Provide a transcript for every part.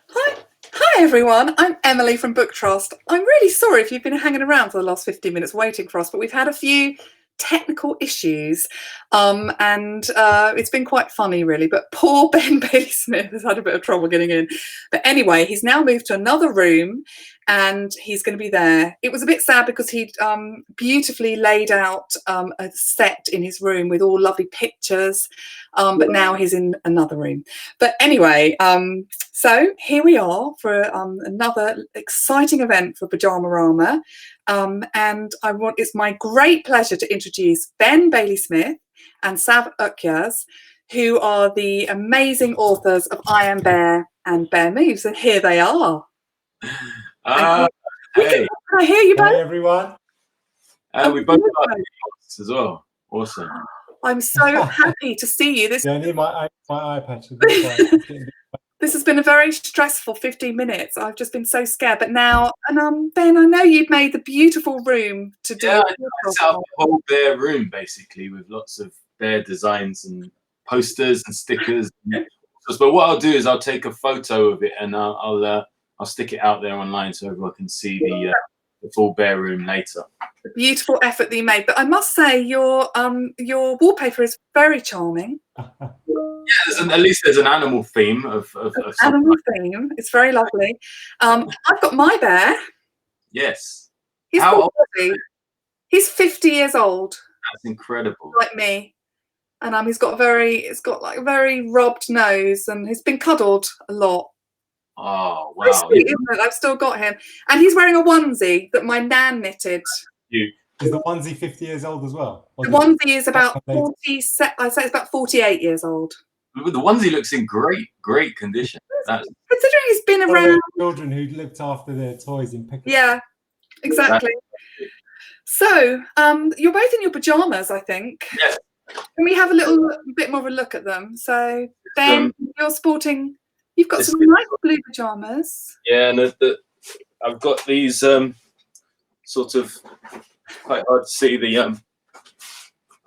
Hi everyone, I'm Emily from Book Trust. I'm really sorry if you've been hanging around for the last 15 minutes waiting for us, but we've had a few technical issues and it's been quite funny really, but poor Ben Bailey Smith has had a bit of trouble getting in. But anyway, he's now moved to another room and he's going to be there. It was a bit sad because he'd beautifully laid out a set in his room with all lovely pictures, but now he's in another room. But anyway, so here we are for another exciting event for Pyjamarama. And it's my great pleasure to introduce Ben Bailey Smith and Akyuz, who are the amazing authors of I Am Bear and Bear Moves. And here they are. Hey. Can I hear you both? Hey everyone. We both got as well. Awesome. I'm so happy to see you. I need my iPad. This has been a very stressful 15 minutes. I've just been so scared. But now, and Ben, I know you've made the beautiful room to do. Yeah, I set up a whole bear room basically with lots of bear designs and posters and stickers. But what I'll do is I'll take a photo of it and I'll stick it out there online so everyone can see the full bear room later. The beautiful effort that you made. But I must say, your wallpaper is very charming. Yeah, at least there's an animal theme of animal theme. It's very lovely. I've got my bear. Yes. He's How old? He's 50 years old. That's incredible. Like me. And he's got like a very rubbed nose, and he's been cuddled a lot. Oh wow! It's sweet, isn't it? I've still got him, and he's wearing a onesie that my nan knitted. Is the onesie 50 years old as well? The onesie is about 40. I'd say it's about 48 years old. The onesie looks in great condition. Considering he's been around. Children who looked after their toys in pictures. Yeah, exactly. So you're both in your pajamas, I think. Yes. Can we have a little bit more of a look at them? So Ben, you're sporting. You've got some nice blue pajamas. Yeah, and I've got these sort of quite hard to see the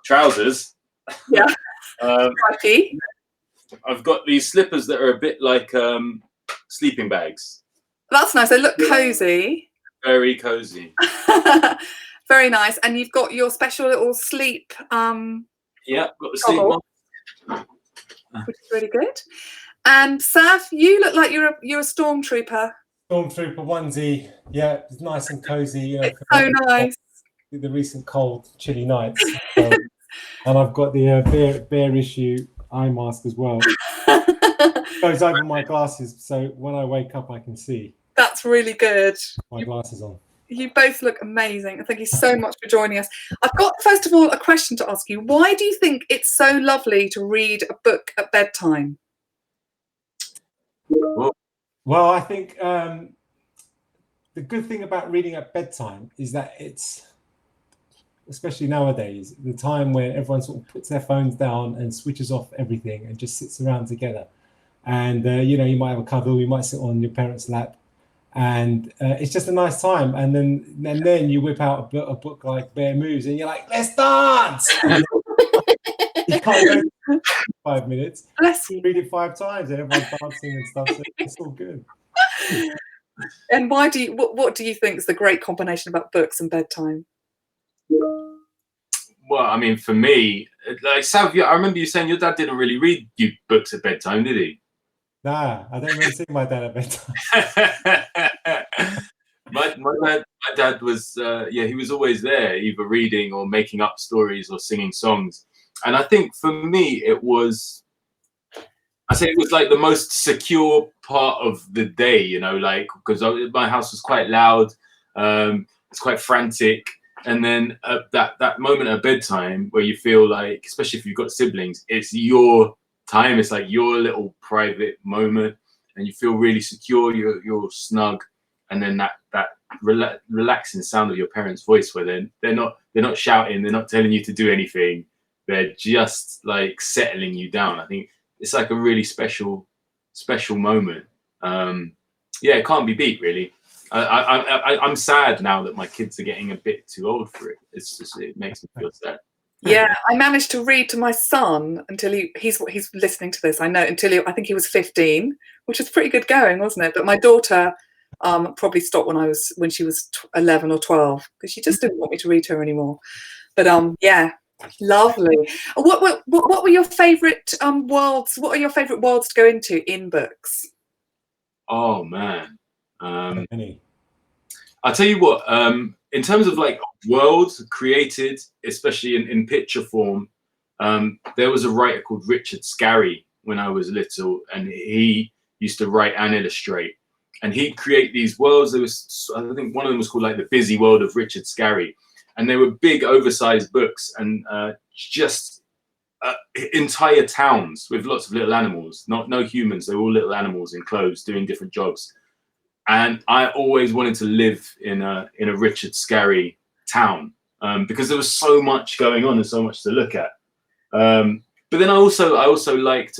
trousers. Yeah. I've got these slippers that are a bit like sleeping bags. That's nice. They look cozy. Very cozy. Very nice. And you've got your special little sleep. Yeah, got the sleep one, which is really good. And Sav, you look like you're a stormtrooper. Stormtrooper onesie. Yeah, it's nice and cozy. You know, it's so nice. The recent cold, chilly nights. And I've got the bear issue eye mask as well. Goes over my glasses, so when I wake up, I can see. That's really good. My glasses on. You both look amazing. Thank you so much for joining us. I've got, first of all, a question to ask you. Why do you think it's so lovely to read a book at bedtime? Well, I think the good thing about reading at bedtime is that it's, especially nowadays, the time when everyone sort of puts their phones down and switches off everything and just sits around together. And, you know, you might have a cuddle, you might sit on your parents' lap, and it's just a nice time. And then you whip out a book like Bear Moves and you're like, let's dance! You can't go 5 minutes. Bless you. Read it 5 times and everyone's dancing and stuff, so it's all good. And what do you think is the great combination about books and bedtime? Well, I mean, for me, like Sav, I remember you saying your dad didn't really read you books at bedtime, did he? Nah, I don't really see my dad at bedtime. my dad was, he was always there, either reading or making up stories or singing songs. And I think for me, it was like the most secure part of the day, you know, like, because my house was quite loud, it's quite frantic. And then that moment at bedtime where you feel like, especially if you've got siblings, it's your time. It's like your little private moment, and you feel really secure. You're snug, and then that relaxing sound of your parents' voice, where they're not shouting, they're not telling you to do anything. They're just like settling you down. I think it's like a really special moment. Yeah, it can't be beat, really. I'm sad now that my kids are getting a bit too old for it. It makes me feel sad. Yeah, I managed to read to my son until he's listening to this. I know I think he was 15 which was pretty good going, wasn't it? But my daughter probably stopped when she was 11 or 12 because she just didn't want me to read to her anymore. But yeah, lovely. What were your favourite worlds? What are your favourite worlds to go into in books? Oh man, Any? I'll tell you what. In terms of like worlds created, especially in picture form, there was a writer called Richard Scarry when I was little, and he used to write and illustrate. And he'd create these worlds. There was, I think, one of them was called like The Busy World of Richard Scarry, and they were big, oversized books, and just entire towns with lots of little animals. No humans. They were all little animals in clothes doing different jobs. And I always wanted to live in a Richard Scarry town because there was so much going on and so much to look at. But then I also liked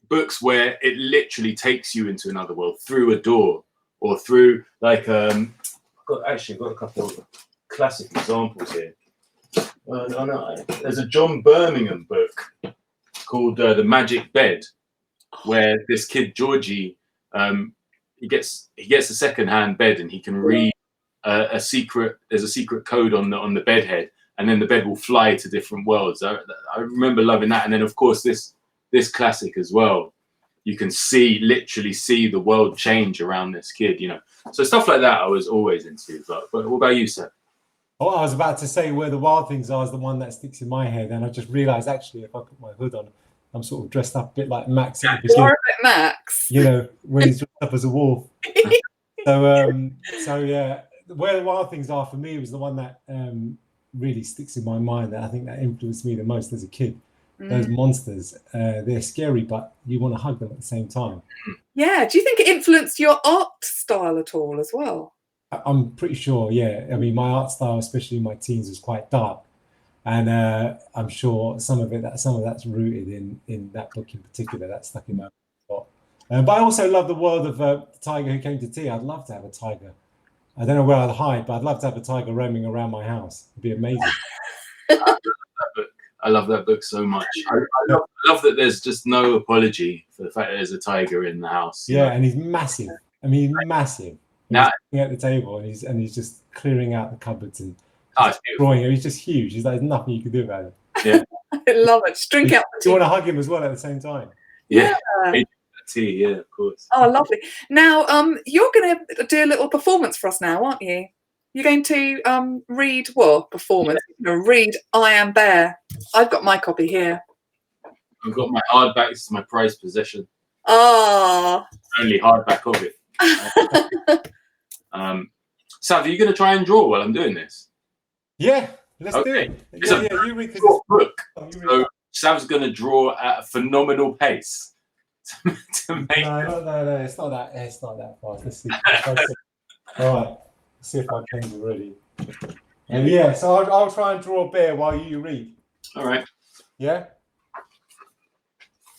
books where it literally takes you into another world through a door or through like I've got a couple of classic examples here. There's a John Birmingham book called The Magic Bed, where this kid Georgie he gets a second-hand bed and he can read a secret. There's a secret code on the bed head, and then the bed will fly to different worlds. I remember loving that. And then of course this classic as well. You can literally see the world change around this kid, you know. So stuff like that I was always into. But what about you, Seth? Oh, I was about to say Where the Wild Things Are is the one that sticks in my head, and I just realised actually if I put my hood on, I'm sort of dressed up a bit like Max at the beginning. You're a bit Max. You know, when he's dressed up as a wolf. So yeah, Where the Wild Things Are for me was the one that really sticks in my mind, that I think that influenced me the most as a kid. Those monsters, they're scary, but you want to hug them at the same time. Yeah. Do you think it influenced your art style at all as well? I'm pretty sure, yeah. I mean, my art style, especially in my teens, was quite dark, and I'm sure some of that's rooted in that book in particular. That stuck in my thought. But I also love the world of The Tiger Who Came to Tea. I'd love to have a tiger. I don't know where I'd hide, but I'd love to have a tiger roaming around my house. It'd be amazing. I love that book so much. I love that there's just no apology for the fact that there's a tiger in the house. Yeah, and he's massive. I mean, he's massive. He's sitting at the table and he's just clearing out the cupboards and drawing him. He's just huge. He's like, there's nothing you can do about it. Yeah. I love it. Just drink out the tea. You want to hug him as well at the same time. Yeah. Tea, yeah, of course. Oh, lovely. Now, you're going to do a little performance for us now, aren't you? You're going to read, performance. Yeah. Read I Am Bear. I've got my copy here. I've got my hardback. This is my prized possession. Oh. Only hardback of it. Sav, are you going to try and draw while I'm doing this? Yeah, let's do it. It's a you read this book. So Sav's going to draw at a phenomenal pace. to make No, it's not that fast. Let's see. All right. Let's see if my pens are ready. And so I'll try and draw a bear while you read. All right. Yeah?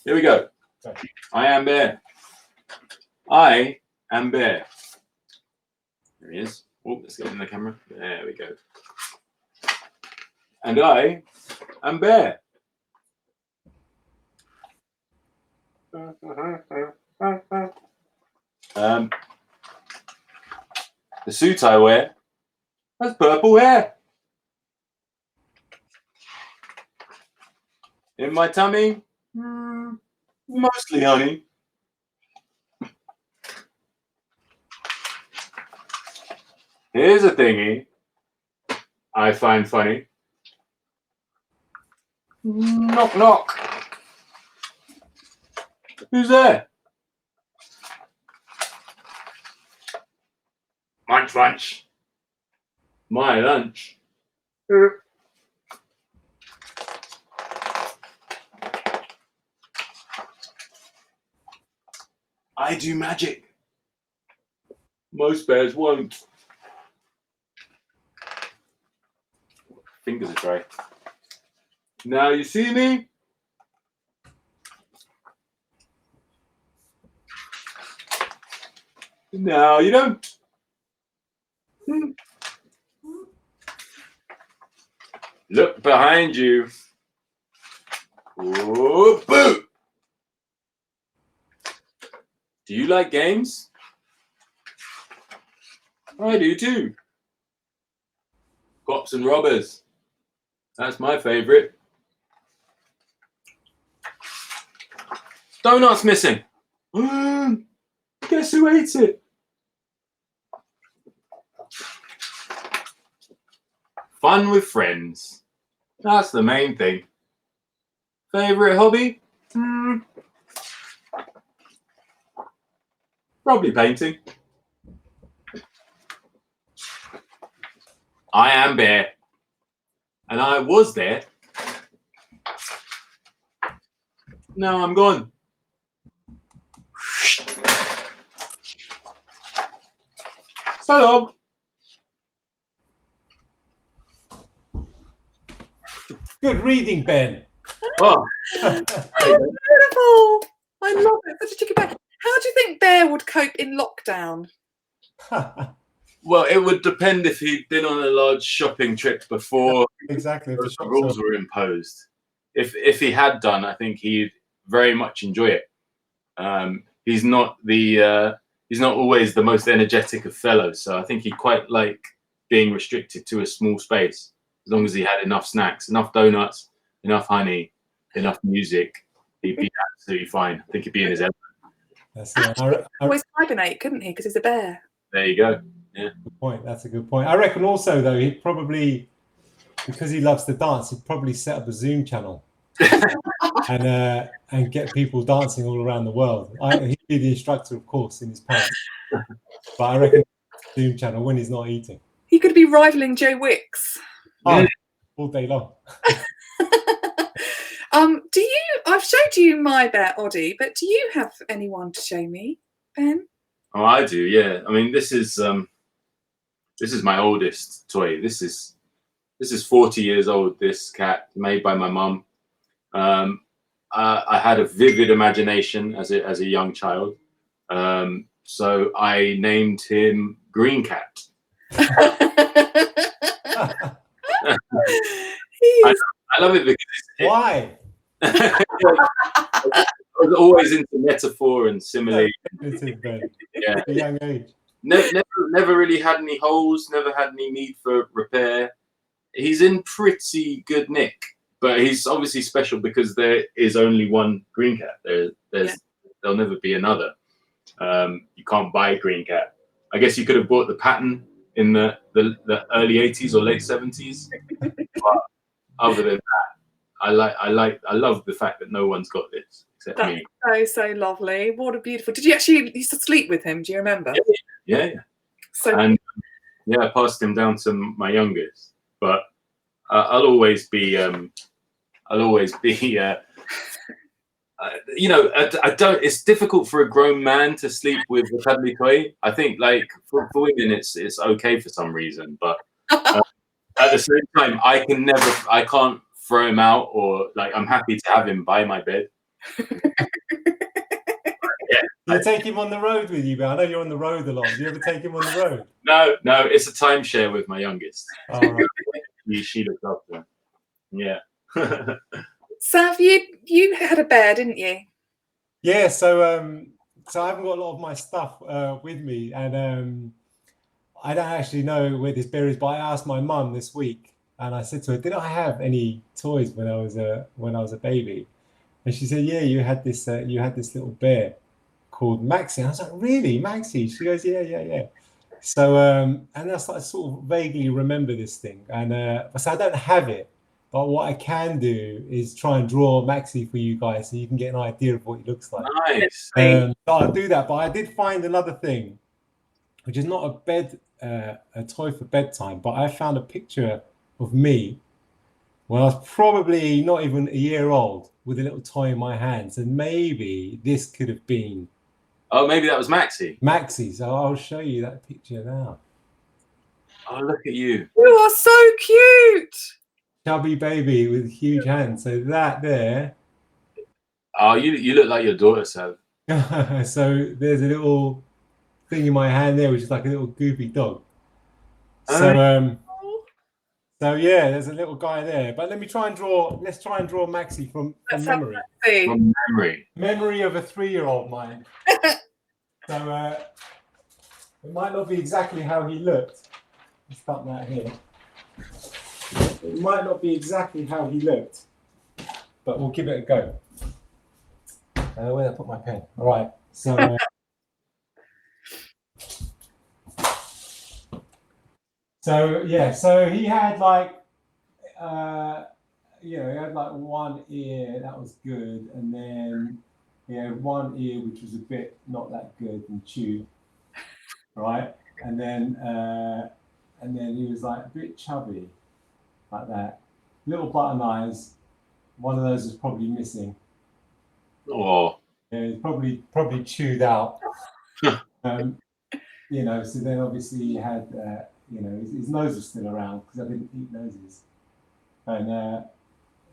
Here we go. Okay. I am bear. I am bear. There he is. Oh, let's get in the camera. There we go. And I am bear. The suit I wear has purple hair. In my tummy, mostly honey. Here's a thingy I find funny. Knock, knock. Who's there? Munch, munch. My lunch. I do magic. Most bears won't. Fingers are dry. Now you see me? No, you don't. Look behind you. Whoa, boo! Do you like games? I do too. Cops and robbers. That's my favourite. Donuts missing. Guess who ate it? Fun with friends. That's the main thing. Favourite hobby? Probably painting. I am Bear. And I was there. Now I'm gone. So long. Good reading, Ben. Oh. Beautiful. I love it. Such a cheeky bear. How do you think Bear would cope in lockdown? Well, it would depend if he'd been on a large shopping trip before Exactly. the rules were imposed. If he had done, I think he'd very much enjoy it. He's not always the most energetic of fellows, so I think he'd quite like being restricted to a small space. As long as he had enough snacks, enough donuts, enough honey, enough music, he'd be absolutely fine. I think he'd be in his element. That's Always hibernate, couldn't he? Because he's a bear. There you go. Yeah. Good point. That's a good point. I reckon also though he'd probably, because he loves to dance, he'd probably set up a Zoom channel and get people dancing all around the world. He'd be the instructor, of course, in his pants. But I reckon Zoom channel when he's not eating. He could be rivaling Joe Wicks. Oh, all day long. I've showed you my bear Oddie, but do you have anyone to show me, Ben? Oh, I do. Yeah. I mean, this is my oldest toy. This is 40 years old. This cat, made by my mum. I had a vivid imagination as a young child, so I named him Green Cat. I love it because why? I was always into metaphor and simile. Yeah, at a young age. Never really had any holes. Never had any need for repair. He's in pretty good nick, but he's obviously special because there is only one Green Cat. There'll never be another. You can't buy a Green Cat. I guess you could have bought the pattern in the early 80s or late 70s. But other than that, I love the fact that no one's got this except me. So lovely. What a beautiful. Did you actually used to sleep with him? Do you remember? Yeah. So I passed him down to my youngest, but I'll always be I don't. It's difficult for a grown man to sleep with a cuddly toy. I think, like for women, it's okay for some reason, but at the same time, I can't throw him out, or like I'm happy to have him by my bed. You take him on the road with you, but I know you're on the road a lot. Do you ever take him on the road? No, it's a timeshare with my youngest. Oh, right. She looks after him. Yeah. Sav, you had a bear, didn't you? Yeah, so I haven't got a lot of my stuff with me, and I don't actually know where this bear is. But I asked my mum this week, and I said to her, "Did I have any toys when I was a baby?" And she said, "Yeah, you had this little bear called Maxie." And I was like, "Really, Maxie?" She goes, "Yeah." So and that's like, I sort of vaguely remember this thing, and so I don't have it. But what I can do is try and draw Maxie for you guys so you can get an idea of what he looks like. Nice. So I'll do that. But I did find another thing, which is not a toy for bedtime, but I found a picture of me when I was probably not even a year old with a little toy in my hands. And maybe this could have been... Oh, maybe that was Maxie. Maxie. So I'll show you that picture now. Oh, look at you. You are so cute. Chubby baby with huge hands. So that there. Oh, you look like your daughter, Sav. So there's a little thing in my hand there, which is like a little goofy dog. So yeah, there's a little guy there. But let's try and draw Maxie from memory. From memory. Memory of a 3-year-old mine. So it might not be exactly how he looked. Let's start that here. It might not be exactly how he looked, but we'll give it a go. Where did I put my pen? All right. So. So yeah, so he had like, he had like one ear that was good, and then he had one ear which was a bit not that good and chewed, right? And then he was like a bit chubby, like that. Little button eyes. One of those was probably missing. Oh. Yeah, he's probably chewed out. So then obviously he had. His nose was still around because I didn't eat noses. And I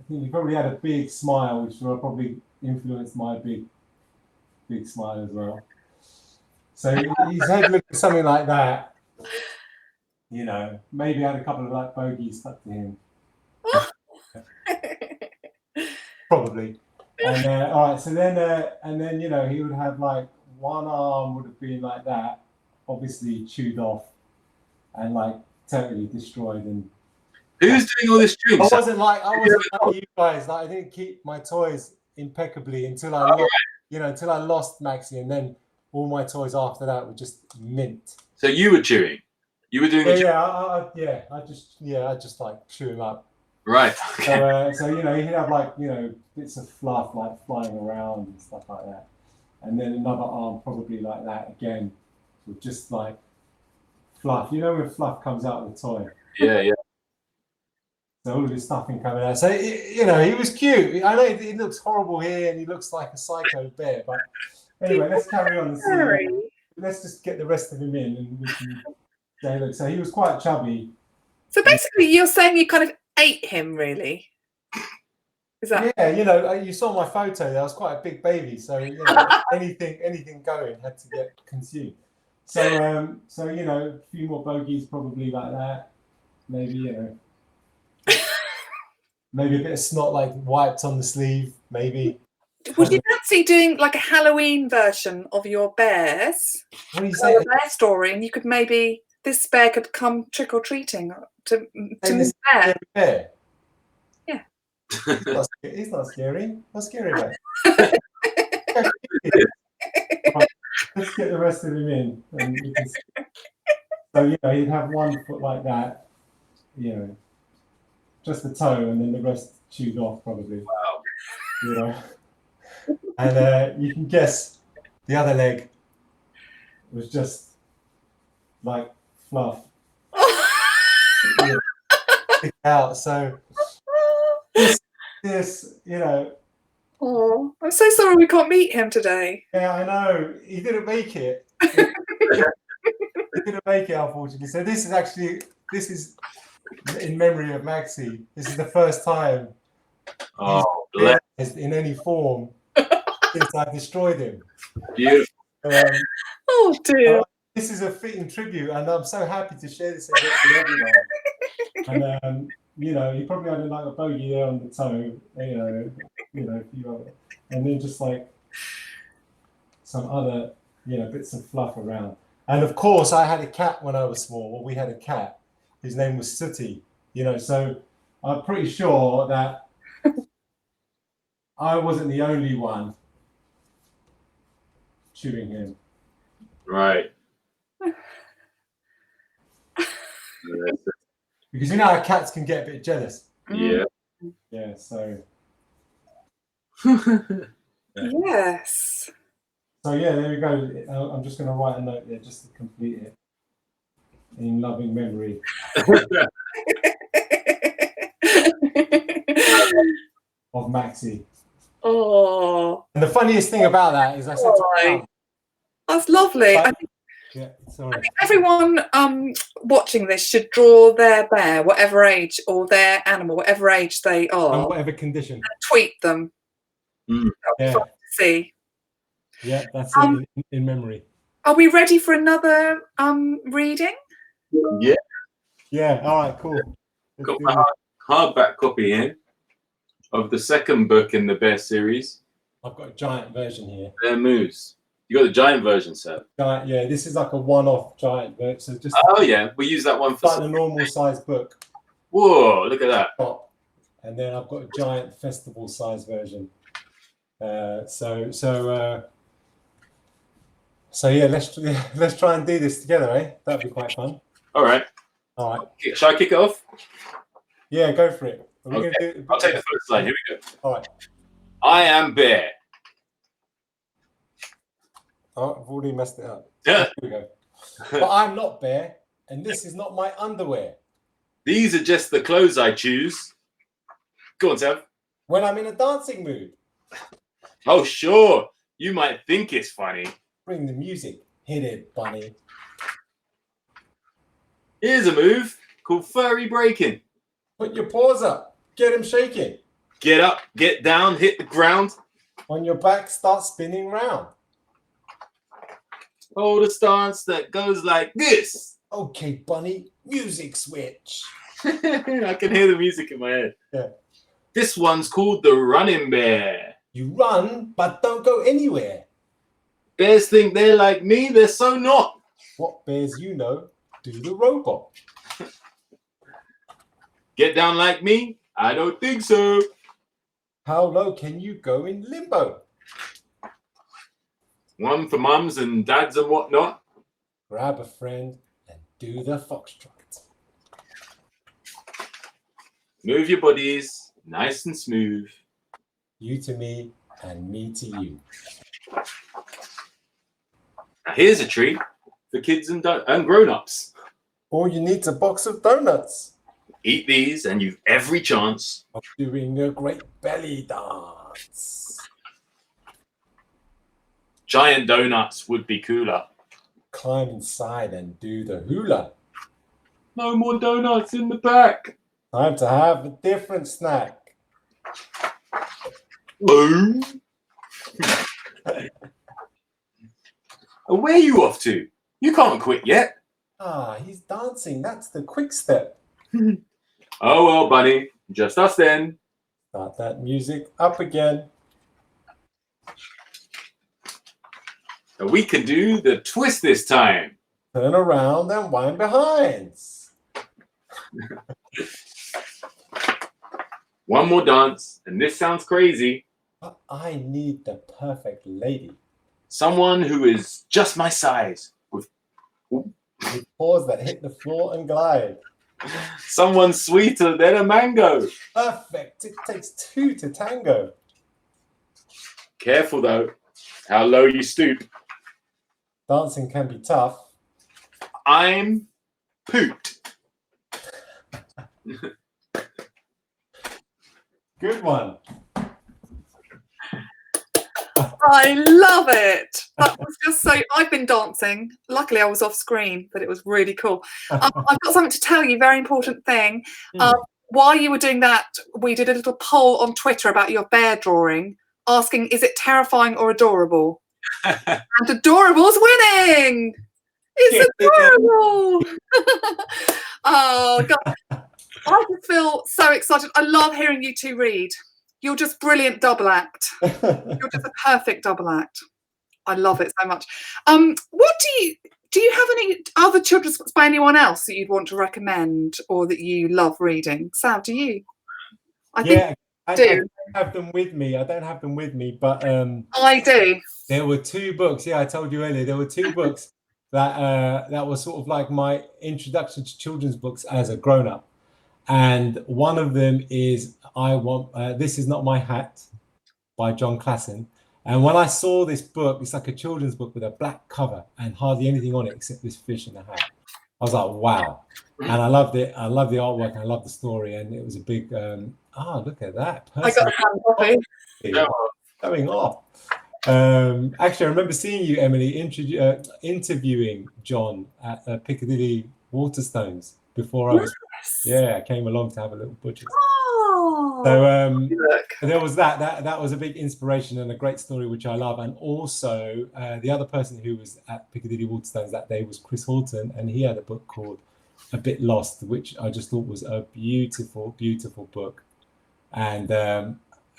think he probably had a big smile, which will probably influence my big smile as well. So his head looked something like that. Maybe had a couple of like bogies stuck to him. Probably. And all right, so then he would have like one arm would have been like that, obviously chewed off. And like totally destroyed. And who's doing all this chewing? I wasn't like you guys. Like I didn't keep my toys impeccably until I lost Maxi, and then all my toys after that were just mint. So you were chewing. You were doing. I just like chew him up. Right. Okay. So he'd have like bits of fluff like flying around and stuff like that, and then another arm probably like that again, with just like. Fluff, when fluff comes out of the toy. Yeah. So all of his stuffing coming out. So he was cute. I know he looks horrible here, and he looks like a psycho bear. But anyway, let's carry on and see. Let's just get the rest of him in, and we can say, look. So he was quite chubby. So basically, you're saying you kind of ate him, really? Is that? Yeah, you saw my photo. There, I was quite a big baby, so anything going had to get consumed. So a few more bogies probably like that. Maybe maybe a bit of snot like wiped on the sleeve. Maybe. Would you fancy doing like a Halloween version of your bears? What do you say? A bear story, and this bear could come trick or treating to this bear. Yeah. He's not scary. What's scary about it? Let's get the rest of him in. And you can see. So, he'd have one foot like that, just the toe, and then the rest chewed off probably. Wow. And you can guess the other leg was just like fluff. Stick out. So this. Oh, I'm so sorry we can't meet him today. Yeah, I know. He didn't make it. He didn't make it, unfortunately. So this is in memory of Maxi. This is the first time in any form since I destroyed him. Beautiful. Oh dear. This is a fitting tribute, and I'm so happy to share this with everyone. And you probably had like a bogey there on the toe, a few other, and then just like some other, bits of fluff around. And of course, I had a cat when I was small. Well, we had a cat. His name was Sooty. So I'm pretty sure that I wasn't the only one chewing him. Right. Because how cats can get a bit jealous. Yeah. Yeah, so. Yes. So yeah, there we go. I'm just going to write a note there just to complete it in loving memory. Of Maxi. Oh. And the funniest thing about that is I said to him, that's lovely. I think everyone watching this should draw their bear, whatever age, or their animal, whatever age they are, and whatever condition, and tweet them. Yeah. Fun to see. Yeah, that's it in memory. Are we ready for another reading? Yeah. Yeah. All right. Cool. Got my hardback copy here of the second book in the Bear series. I've got a giant version here. Bear Moose. You got the giant version, sir. Giant, yeah, this is like a one-off giant book. So just Oh yeah, we use that one for like a normal size book. Whoa, look at that. And then I've got a giant festival size version. So yeah, let's try and do this together, eh? That'd be quite fun. All right. Shall I kick it off? Yeah, go for it. Okay. I'll take the first line. Here we go. All right. I am Bear. Oh, I've already messed it up. Yeah. Here we go. But I'm not Bear, and this is not my underwear. These are just the clothes I choose. Go on, Sav. When I'm in a dancing mood. Oh, sure. You might think it's funny. Bring the music. Hit it, bunny. Here's a move called furry breaking. Put your paws up. Get him shaking. Get up, get down, hit the ground. On your back, start spinning round. Hold a stance that goes like this. Okay, bunny, music switch. I can hear the music in my head. Yeah. This one's called the running bear. You run, but don't go anywhere. Bears think they're like me, they're so not. What bears you know do the robot. Get down like me? I don't think so. How low can you go in limbo? One for mums and dads and whatnot. Grab a friend and do the foxtrot. Move your bodies nice and smooth. You to me and me to you. Now here's a treat for kids and grown-ups. All you need's a box of donuts. Eat these and you've every chance of doing a great belly dance. Giant donuts would be cooler. Climb inside and do the hula. No more donuts in the back. Time to have a different snack. Boom. Where are you off to? You can't quit yet. Ah, he's dancing. That's the quick step. Oh, well, bunny. Just us then. Start that music up again. We can do the twist this time. Turn around and wind behind. One more dance, and this sounds crazy. But I need the perfect lady. Someone who is just my size. With paws that hit the floor and glide. Someone sweeter than a mango. Perfect. It takes two to tango. Careful, though, how low you stoop. Dancing can be tough. I'm pooped. Good one. I love it. That was just so. I've been dancing. Luckily, I was off screen, but it was really cool. I've got something to tell you. Very important thing. While you were doing that, we did a little poll on Twitter about your bear drawing, asking, "Is it terrifying or adorable?" And adorable's winning. It's adorable. Oh God. I just feel so excited. I love hearing you two read. You're just brilliant double act. You're just a perfect double act. I love it so much. What do you have any other children's books by anyone else that you'd want to recommend or that you love reading? Sam, do you? I don't have them with me. I don't have them with me, but I do. There were two books. Yeah, I told you earlier. There were two books that was sort of like my introduction to children's books as a grown-up. And one of them is This Is Not My Hat by John Klassen. And when I saw this book, it's like a children's book with a black cover and hardly anything on it except this fish in a hat. I was like, wow. And I loved it. I love the artwork. And I love the story. And it was a big, look at that. I got a copy. Coming off. Actually, I remember seeing you, Emily, interviewing John at Piccadilly Waterstones before I was. Yeah, I came along to have a little butcher's. Oh, so there was that was a big inspiration and a great story which I love. And also the other person who was at Piccadilly Waterstones that day was Chris Horton, and he had a book called A Bit Lost, which I just thought was a beautiful, beautiful book. And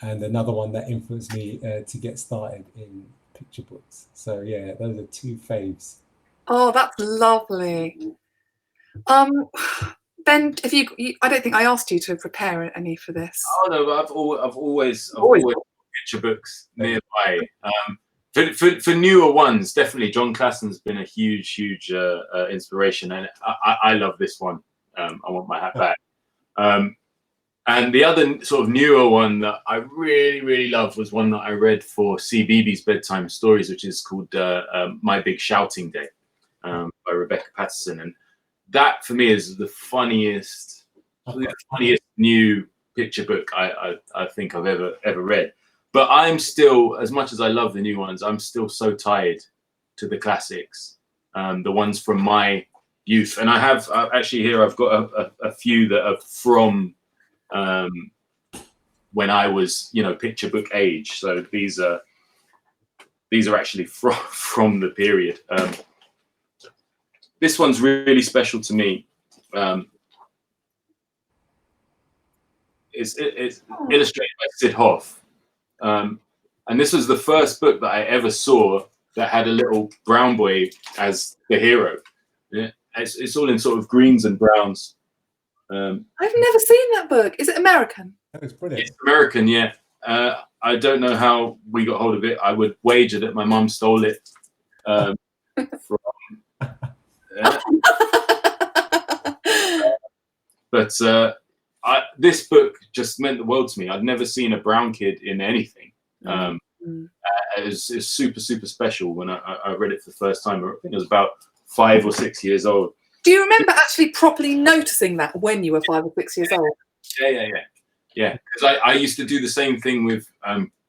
another one that influenced me to get started in picture books. So yeah, those are two faves. Oh, that's lovely. Ben, if you, I don't think I asked you to prepare any for this. Oh no, but I've always picture books nearby. For newer ones, definitely John Classen's been a huge inspiration, and I love this one. I Want My Hat Back. And the other sort of newer one that I really loved was one that I read for CBeebies Bedtime Stories, which is called My Big Shouting Day, by Rebecca Patterson. And that for me is the funniest new picture book I think I've ever read. But I'm still, as much as I love the new ones, I'm still so tied to the classics, the ones from my youth. And I have actually here I've got a few that are from when I was, picture book age. So these are actually from the period. This one's really special to me. It's illustrated by Sid Hoff. And this was the first book that I ever saw that had a little brown boy as the hero. Yeah, it's all in sort of greens and browns. I've never seen that book. Is it American? It's brilliant. It's American, yeah. I don't know how we got hold of it. I would wager that my mum stole it from. But this book just meant the world to me. I'd never seen a brown kid in anything. It was super special when I read it for the first time. I think I was about 5 or 6 years old. Do you remember actually properly noticing that when you were 5 or 6 years old? Yeah. Because I used to do the same thing with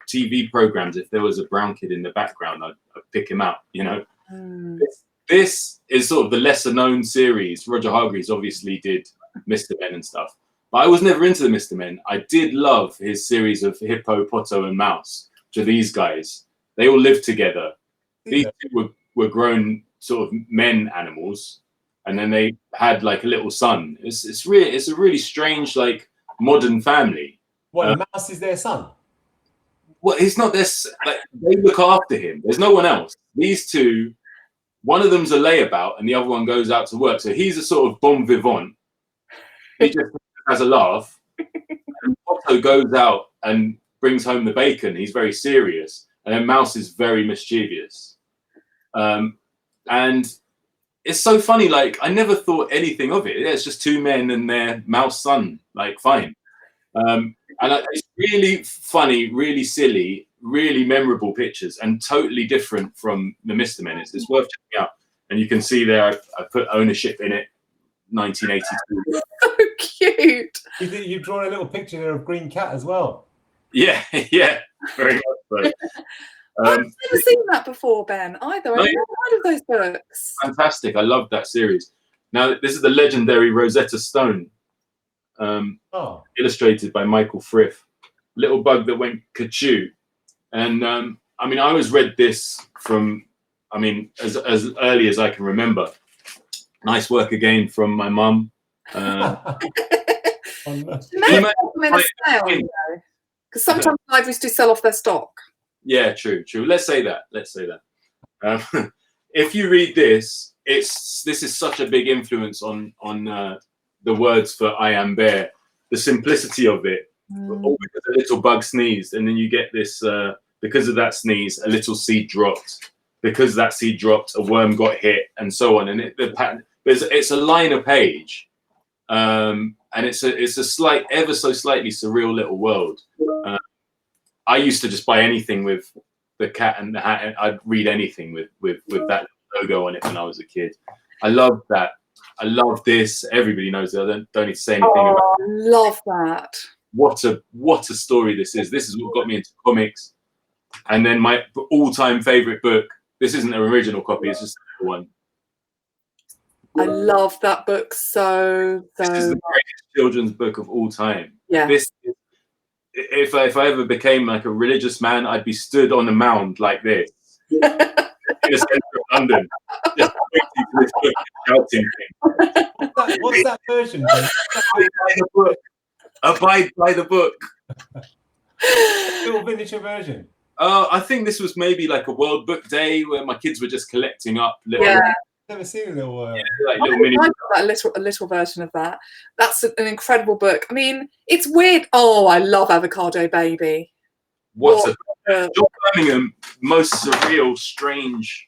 TV programs. If there was a brown kid in the background, I'd pick him out. This is sort of the lesser known series. Roger Hargreaves obviously did Mr. Men and stuff, but I was never into the Mr. Men. I did love his series of Hippo, Potto, and Mouse. To these guys, they all lived together. These two were grown sort of men animals. And then they had like a little son. It's a really strange, like, modern family. What, the mouse is their son? Well, he's not this. Like, they look after him. There's no one else. These two, one of them's a layabout, and the other one goes out to work. So he's a sort of bon vivant. He just has a laugh. And Otto goes out and brings home the bacon. He's very serious, and then Mouse is very mischievous. And it's so funny, like, I never thought anything of it. It's just two men and their mouse son, like, fine. And it's really funny, really silly, really memorable pictures, and totally different from the Mr. Men. It's worth checking out. And you can see there, I put ownership in it, 1982. So cute. You've drawn a little picture there of Green Cat as well. Yeah, very much so. I've never seen that before, Ben, either. I've never heard of those books. Fantastic. I love that series. Now, this is the legendary Rosetta Stone, illustrated by Michael Frith. Little bug that went ka-choo. And, I always read this from, as early as I can remember. Nice work again from my mum. Because sometimes libraries do sell off their stock. Yeah, true. Let's say that. If you read this, this is such a big influence on the words for I Am Bear. The simplicity of it. All because a little bug sneezed, and then you get this. Because of that sneeze, a little seed dropped. Because that seed dropped, a worm got hit, and so on. And the pattern. It's a line a page, and it's a slight, ever so slightly surreal little world. I used to just buy anything with the cat and the hat, and I'd read anything with that logo on it when I was a kid. I love that. I love this. Everybody knows it. I don't need to say anything about it. I love that. What a story this is. This is what got me into comics. And then my all-time favorite book. This isn't an original copy. It's just one. I love that book so This is the greatest children's book of all time. Yeah. If I ever became like a religious man, I'd be stood on a mound like this in the centre of London, just waiting for this book shouting thing. What's that version? Abide by the book. Little miniature version. I think this was maybe like a World Book Day where my kids were just collecting up little, Never seen a little. like little mini. I've got a little version of that. That's an incredible book. I mean, it's weird. Oh, I love Avocado Baby. What's John Birmingham, most surreal, strange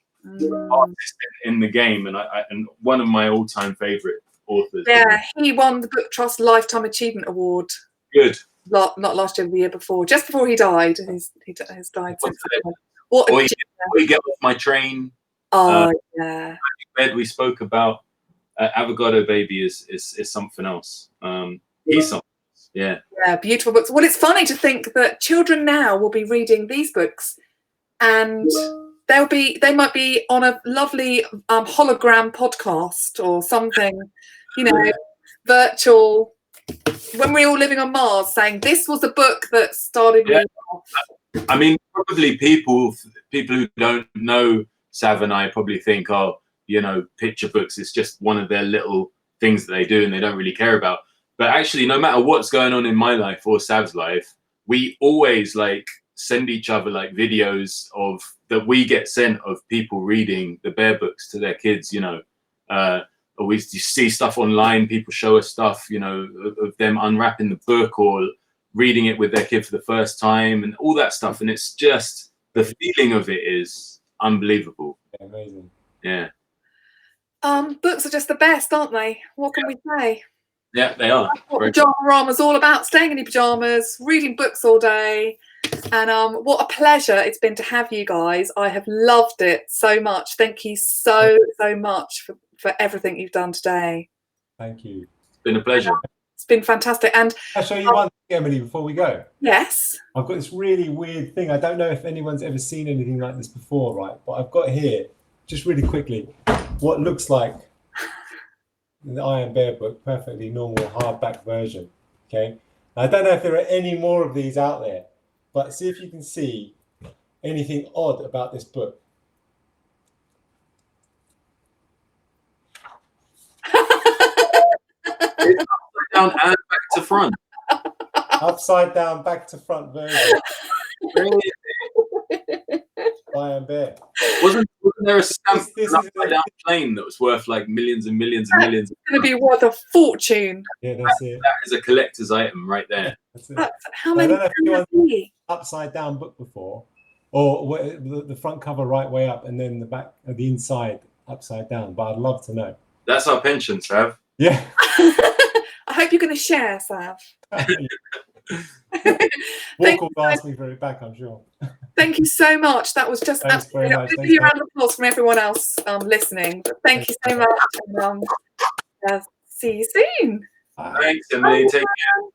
artist in the game, and one of my all-time favorite authors. Yeah, he won the Book Trust Lifetime Achievement Award. Good. Not last year, the year before, just before he died. He has died since. What or you get off my train. Oh yeah. Bed we spoke about. Avocado Baby is something else. He's something else. Yeah. Yeah, beautiful books. Well, it's funny to think that children now will be reading these books, and they might be on a lovely hologram podcast or something, you know, virtual. When we're all living on Mars, saying this was a book that started me off. I mean, probably people who don't know Sav and I probably think, oh, you know, picture books is just one of their little things that they do and they don't really care about. But actually, no matter what's going on in my life or Sav's life, we always like send each other like videos of that we get sent of people reading the Bear books to their kids, you know. Or we see stuff online, people show us stuff, you know, of them unwrapping the book or reading it with their kid for the first time and all that stuff. And it's just, the feeling of it is unbelievable. Yeah, amazing. Yeah. Books are just the best, aren't they? What can we say? Yeah, they are. That's what Pyjamarama's all about, staying in your pajamas, reading books all day. And what a pleasure it's been to have you guys. I have loved it so much. Thank you so much for everything you've done today. Thank you. It's been a pleasure. It's been fantastic. And I'll show you one thing, Emily, before we go. Yes. I've got this really weird thing. I don't know if anyone's ever seen anything like this before, right? But I've got here, just really quickly, what looks like the Iron Bear book, perfectly normal hardback version. Okay. I don't know if there are any more of these out there, but see if you can see anything odd about this book. It's upside down and back to front. Upside down, back to front version. Really? Iron Bear. Wasn't there a stamp This upside down plane that was worth like millions and millions and millions? It's going to be worth a fortune. Yeah, that's it. That is a collector's item right there. That's it. How many I don't can know there if anyone's be? upside down book before, or the front cover right way up and then the back, the inside upside down. But I'd love to know. That's our pension, Sav. Yeah. I hope you're going to share, Sav. Walk will ask me for it back, I'm sure. Thank you so much. That was just Thanks absolutely. very much. Give you a round of applause from everyone else listening. But thank you so much. And, see you soon. Bye. Thanks, Emily. Take care.